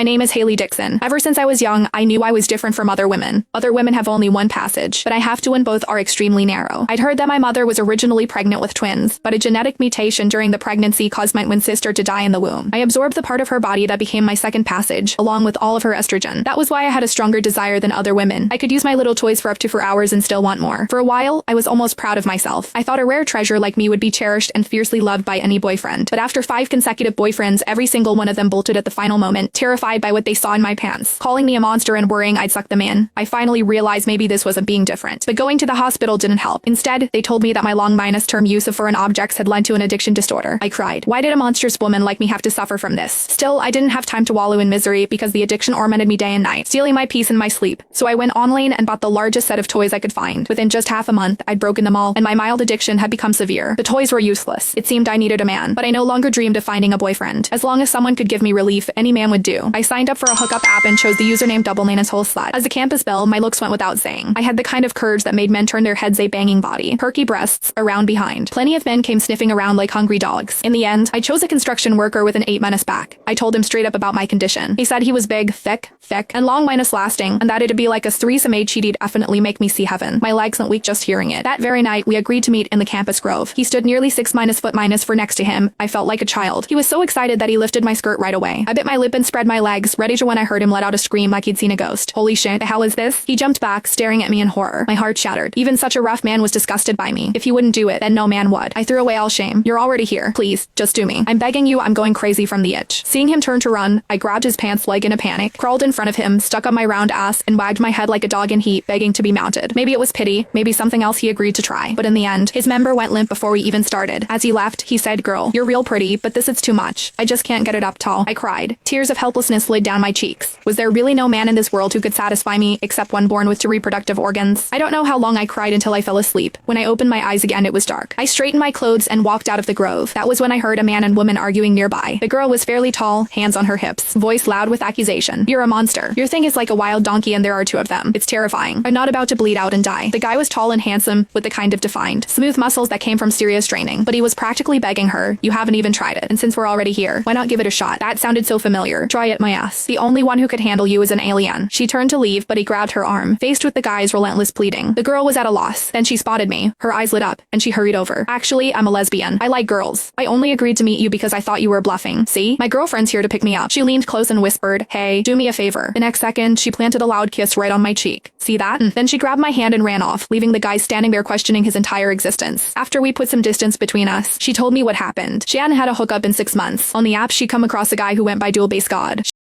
My name is Haley Dixon. Ever since I was young, I knew I was different from other women. Other women have only one passage, but I have two and both are extremely narrow. I'd heard that my mother was originally pregnant with twins, but a genetic mutation during the pregnancy caused my twin sister to die in the womb. I absorbed the part of her body that became my second passage, along with all of her estrogen. That was why I had a stronger desire than other women. I could use my little toys for up to 4 hours and still want more. For a while, I was almost proud of myself. I thought a rare treasure like me would be cherished and fiercely loved by any boyfriend. But after 5 consecutive boyfriends, every single one of them bolted at the final moment, terrified by what they saw in my pants, calling me a monster and worrying I'd suck them in. I finally realized maybe this wasn't being different. But going to the hospital didn't help. Instead, they told me that my long-term use of foreign objects had led to an addiction disorder. I cried. Why did a monstrous woman like me have to suffer from this? Still, I didn't have time to wallow in misery because the addiction tormented me day and night, stealing my peace and my sleep. So I went online and bought the largest set of toys I could find. Within just half a month, I'd broken them all, and my mild addiction had become severe. The toys were useless. It seemed I needed a man, but I no longer dreamed of finding a boyfriend. As long as someone could give me relief, any man would do. I signed up for a hookup app and chose the username @slut. As a campus belle, my looks went without saying. I had the kind of courage that made men turn their heads, a banging body, perky breasts, around behind. Plenty of men came sniffing around like hungry dogs. In the end, I chose a construction worker with an 8- back. I told him straight up about my condition. He said he was big, thick, and long lasting, and that it'd be like a threesome he'd definitely make me see heaven. My legs went weak just hearing it. That very night, we agreed to meet in the campus grove. He stood nearly 6- for next to him. I felt like a child. He was so excited that he lifted my skirt right away. I bit my lip and spread my legs, ready to when I heard him let out a scream like he'd seen a ghost. Holy shit, the hell is this? He jumped back, staring at me in horror. My heart shattered. Even such a rough man was disgusted by me. If he wouldn't do it, then no man would. I threw away all shame. You're already here. Please, just do me. I'm begging you, I'm going crazy from the itch. Seeing him turn to run, I grabbed his pants leg in a panic, crawled in front of him, stuck up my round ass, and wagged my head like a dog in heat, begging to be mounted. Maybe it was pity, maybe something else he agreed to try. But in the end, his member went limp before we even started. As he left, he said, "Girl, you're real pretty, but this is too much. I just can't get it up tall." I cried. Tears of helplessness slid down my cheeks. Was there really no man in this world who could satisfy me, except one born with 2 reproductive organs? I don't know how long I cried until I fell asleep. When I opened my eyes again, it was dark. I straightened my clothes and walked out of the grove. That was when I heard a man and woman arguing nearby. The girl was fairly tall, hands on her hips, voice loud with accusation. "You're a monster. Your thing is like a wild donkey and there are 2 of them. It's terrifying. I'm not about to bleed out and die." The guy was tall and handsome, with the kind of defined, smooth muscles that came from serious training, but he was practically begging her, "You haven't even tried it, and since we're already here, why not give it a shot?" That sounded so familiar. "Try it, my ass. The only one who could handle you is an alien." She turned to leave, but he grabbed her arm, faced with the guy's relentless pleading. The girl was at a loss. Then she spotted me. Her eyes lit up, and she hurried over. "Actually, I'm a lesbian. I like girls. I only agreed to meet you because I thought you were bluffing. See? My girlfriend's here to pick me up." She leaned close and whispered, "Hey, do me a favor." The next second, she planted a loud kiss right on my cheek. "See that?" Then she grabbed my hand and ran off, leaving the guy standing there questioning his entire existence. After we put some distance between us, she told me what happened. She hadn't had a hookup in 6 months. On the app, she'd come across a guy who went by Dual Base God.